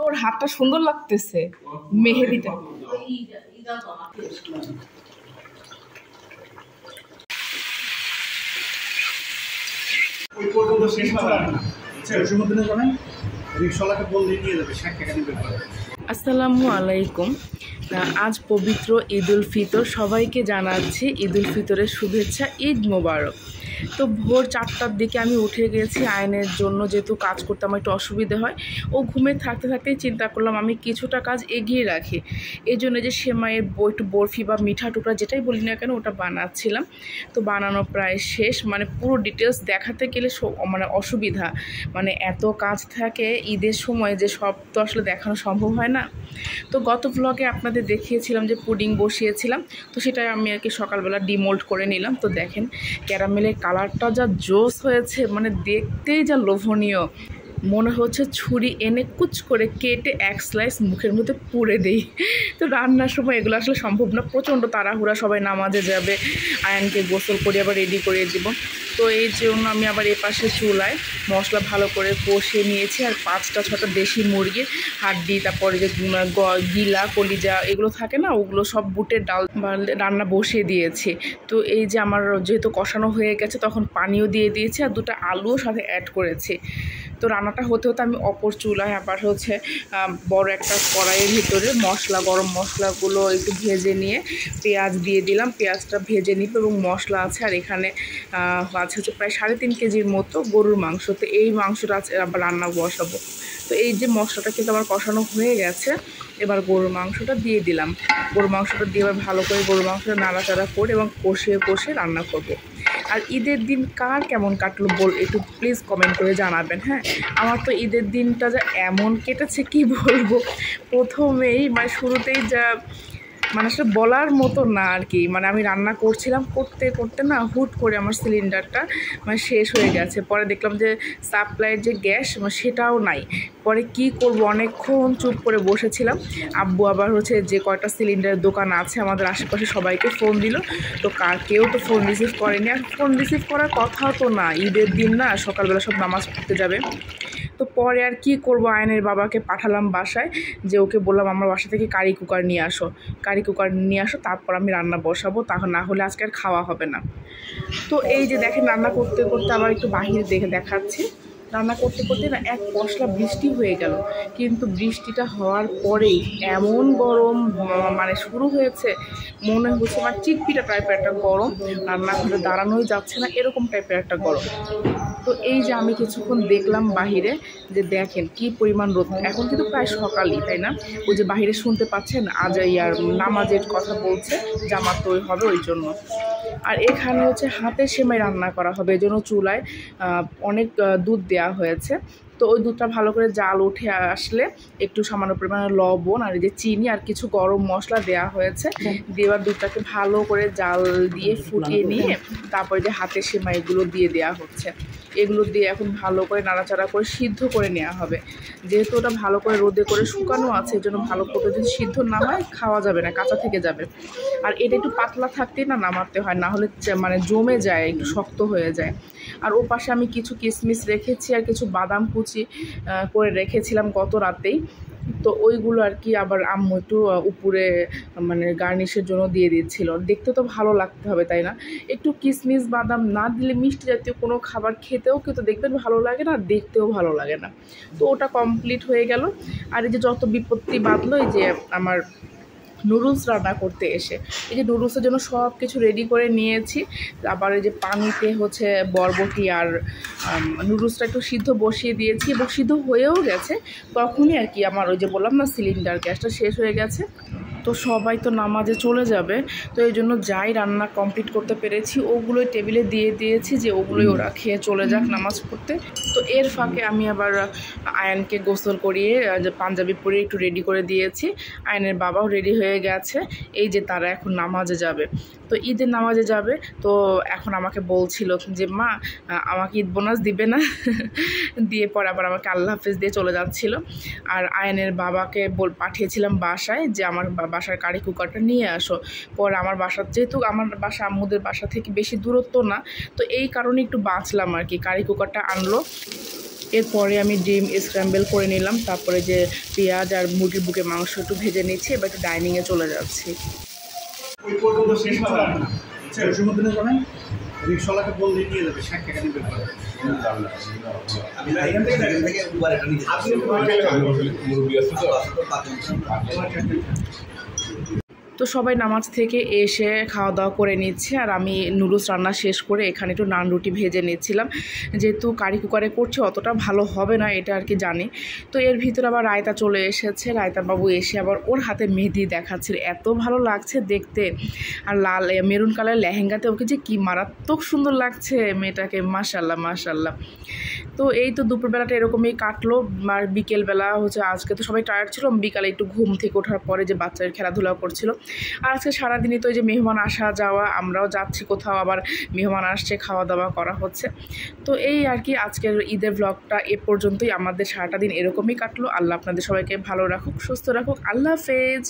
ওর হাতটা সুন্দর লাগতেছে মেহেদিটা। আসসালামু আলাইকুম। আজ পবিত্র ঈদ উল ফিতর, সবাইকে জানাচ্ছি ঈদ উল ফিতরের শুভেচ্ছা, ঈদ মোবারক। তো ভোর 4টার দিকে আমি উঠে গেছি আয়নের জন্য, যেহেতু কাজ করতে আমার একটু অসুবিধে হয়। ও ঘুমে থাকতে থাকতেই চিন্তা করলাম আমি কিছুটা কাজ এগিয়ে রাখি। এই জন্য যে সেমাইয়ের একটু বরফি বা মিঠা টুকরা যেটাই বলি না কেন ওটা বানাচ্ছিলাম। তো বানানো প্রায় শেষ, মানে পুরো ডিটেলস দেখাতে গেলে মানে অসুবিধা, মানে এত কাজ থাকে ঈদের সময় যে সব তো আসলে দেখানো সম্ভব হয় না। তো গত ব্লগে আপনাদের দেখিয়েছিলাম যে পুডিং বসিয়েছিলাম, তো সেটা আমি আর কি সকালবেলা ডিমোল্ড করে নিলাম। তো দেখেন ক্যারামেলের কালারটা যা জোস হয়েছে, মানে দেখতেই যা লোভনীয়, মনে হচ্ছে ছুরি এনে কুচ করে কেটে এক স্লাইস মুখের মধ্যে পুড়ে দেই। তো রান্নার সময় এগুলো আসলে সম্ভব না, প্রচণ্ড তাড়াহুড়া, সবাই নামাজে যাবে, আয়নকে গোসল করে আবার রেডি করে দিব। তো এই জন্য আমি আবার এপাশে চুলায় মশলা ভালো করে কষিয়ে নিয়েছি, আর 5-6টা দেশি মুরগির হাড্ডি, তারপরে যে গিলা কলিজা এগুলো থাকে না, ওগুলো সব বুটের ডাল রান্না বসিয়ে দিয়েছি। তো এই যে আমার যেহেতু কষানো হয়ে গেছে, তখন পানিও দিয়ে দিয়েছি আর 2টা আলুও সাথে অ্যাড করেছি। তো রান্নাটা হতে হতে আমি অপর চুলায় আবার বড় একটা কড়াইয়ের ভিতরে গরম মশলাগুলো একটু ভেজে নিয়ে পেঁয়াজ দিয়ে দিলাম। পেঁয়াজটা ভেজে নিব এবং মশলা আছে, আর এখানে আছে প্রায় 3.5 কেজির মতো গরুর মাংস। তো এই মাংসটা আবার রান্না বসাবো। তো এই যে মশলাটা কিন্তু আমার কষানো হয়ে গেছে, এবার গরুর মাংসটা দিয়ে দিলাম। গরুর মাংসটা দিয়ে এবার ভালো করে গরুর মাংসটা নাড়াচাড়া করে এবং কষিয়ে রান্না করব। আর ঈদের দিন কার কেমন কাটলো একটু প্লিজ কমেন্ট করে জানাবেন। হ্যাঁ, আমার তো ঈদের দিনটা যা এমন কেটেছে কি বলবো, প্রথমেই মানে শুরুতেই যা মানে আসলে বলার মতো না আর কি। মানে আমি রান্না করছিলাম, করতে করতে না হুট করে আমার সিলিন্ডারটা মানে শেষ হয়ে গেছে। পরে দেখলাম যে সাপ্লাইয়ের যে গ্যাস সেটাও নাই। পরে কি করব, অনেকক্ষণ চুপ করে বসেছিলাম। আব্বু আবার যে কয়টা সিলিন্ডারের দোকান আছে আমাদের আশেপাশে সবাইকে ফোন দিল। তো কেউ তো ফোন রিসিভ করেনি, আর ফোন রিসিভ করার কথাও তো না, ঈদের দিন না, সকালবেলা সব নামাজ পড়তে যাবে। তো পরে আর কি করব, আয়নের বাবাকে পাঠালাম বাসায়, যে ওকে বললাম আমার বাসা থেকে কারি কুকার নিয়ে আসো, তারপর আমি রান্না বসাবো, তখন না হলে আজকে আর খাওয়া হবে না। তো এই যে দেখেন রান্না করতে করতে আবার একটু বাহিরে দেখাচ্ছি। রান্না করতে করতে না এক পশলা বৃষ্টি হয়ে গেল, কিন্তু বৃষ্টিটা হওয়ার পরেই এমন গরম মানে শুরু হয়েছে, মনে হচ্ছে আমার চিটপিটা টাইপের একটা গরম, রান্নাঘরে দাঁড়ানোই যাচ্ছে না, এরকম টাইপের একটা গরম। তো এই যে আমি কিছুক্ষণ দেখলাম বাহিরে, যে দেখেন কি পরিমাণ রোদ। এখন কিন্তু প্রায় সকালই, তাই না? ওই যে বাহিরে শুনতে পাচ্ছেন আজাইয়ার নামাজের কথা বলছে, জামাত তৈরি হবে ওই জন্য। আর এখানে হাতের সেমাই রান্না করা হবে, এই জন্য চুলায় অনেক দুধ দেওয়া হয়েছে। তো ওই দুধটা ভালো করে জাল উঠে আসলে একটু সামান্য পরিমাণে লবণ আর এই যে চিনি আর কিছু গরম মশলা দেওয়া হয়েছে, দেওয়ার দুধটাকে ভালো করে জাল দিয়ে ফুটিয়ে নিয়ে তারপরে যে হাতের সেমাইগুলো দিয়ে দেওয়া হচ্ছে। এগুলো দিয়ে এখন ভালো করে নাড়াচাড়া করে সিদ্ধ করে নেওয়া হবে। যেহেতু ওটা ভালো করে রোদে করে শুকানো আছে, এই জন্য ভালো করে যদি সিদ্ধ না হয় খাওয়া যাবে না, কাঁচা থেকে যাবে। আর এটা একটু পাতলা থাকতেই নামাতে হয়, না হলে মানে জমে যায়, একটু শক্ত হয়ে যায়। আর ও পাশে আমি কিছু কিশমিশ রেখেছি আর কিছু বাদাম কুচি করে রেখেছিলাম গত রাতেই। তো ওইগুলো আর কি আবার আম্মু একটু উপরে মানে গার্নিশের জন্য দিয়ে দিচ্ছিল। দেখতে তো ভালো লাগতে হবে, তাই না? একটু কিশমিশ বাদাম না দিলে মিষ্টি জাতীয় কোনো খাবার খেতেও কিন্তু দেখবেন ভালো লাগে না, দেখতেও ভালো লাগে না। তো ওটা কমপ্লিট হয়ে গেল। আর এই যে যত বিপত্তি বাঁধলো, এই যে আমার নুডলস রান্না করতে এসে, এই যে নুডলসের জন্য সব কিছু রেডি করে নিয়েছি। আবার এই যে পানিতে বরবটি আর নুডলসটা একটু সিদ্ধ বসিয়ে দিয়েছি এবং সিদ্ধ হয়েও গেছে। তখনই আর কি আমার ওই যে বললাম না সিলিন্ডার গ্যাসটা শেষ হয়ে গেছে। তো সবাই তো নামাজে চলে যাবে, তো এই জন্য যাই রান্না কমপ্লিট করতে পেরেছি ওগুলোই টেবিলে দিয়ে দিয়েছি, যে ওগুলোই ওরা খেয়ে চলে যাক নামাজ পড়তে। তো এর ফাঁকে আমি আবার আয়নকে গোসল করিয়ে যে পাঞ্জাবি পরিয়ে একটু রেডি করে দিয়েছি। আয়নের বাবাও রেডি হয়ে গেছে, এই যে তারা এখন নামাজে যাবে। তো ঈদের নামাজে যাবে, তো এখন আমাকে বলছিল যে মা আমাকে ঈদ বোনাস দিবে না দিয়ে পরে আবার আমাকে আল্লাহ হাফেজ দিয়ে চলে যাচ্ছিল। আর আয়নের বাবাকে পাঠিয়েছিলাম বাসায়, যে আমার বাসার কারি কুকারটা নিয়ে আসো। পরে আমার যেহেতু আমার বাসা আম্মুদের বাসা থেকে বেশি দূরত্ব না, তো এই কারণে একটু বাঁচলাম আর কি, কারি কুকারটা আনলো। এরপরে আমি ডিম স্ক্র্যাম্বল করে নিলাম, তারপরে যে পেঁয়াজ আর মুরগির বুকের মাংস একটু ভেজে নিচ্ছি, এবার একটু ডাইনিংয়ে চলে যাচ্ছি। রিক্সাওয়ালাকে বললে নিয়ে যাবে 60 টাকা দিবে। তো সবাই নামাজ থেকে এসে খাওয়া দাওয়া করে নিচ্ছে, আর আমি নুডলস রান্না শেষ করে এখানে একটু নান রুটি ভেজে নিচ্ছিলাম। যেহেতু কারি কুকারে করছি অতটা ভালো হবে না এটা আর কি জানি। তো এর ভিতরে আবার রায়তা চলে এসেছে, রায়তা বাবু এসে আবার ওর হাতে মেহেদি দেখাচ্ছে, এত ভালো লাগছে দেখতে। আর লাল মেরুন কালার লেহেঙ্গাতে ওকে যে কি মারাত্মক সুন্দর লাগছে মেয়েটাকে, মাশাল্লাহ মাশাল্লাহ। তো এই তো দুপুরবেলাটা এরকমই কাটলো। আর বিকেলবেলা হচ্ছে আজকে তো সবাই টায়ার্ড ছিল, বিকালে একটু ঘুম থেকে ওঠার পরে যে বাচ্চাদের খেলাধুলা করছিল। আর আজকে সারাদিনই তো এই যে মেহমান আসা যাওয়া, আমরাও যাচ্ছি কোথাও, আবার মেহমান আসছে, খাওয়া দাওয়া করা হচ্ছে। তো এই আর কি আজকের ঈদের ব্লগটা এ পর্যন্তই। আমাদের সারাটা দিন এরকমই কাটলো। আল্লাহ আপনাদের সবাইকে ভালো রাখুক, সুস্থ রাখুক। আল্লাহ হাফেজ।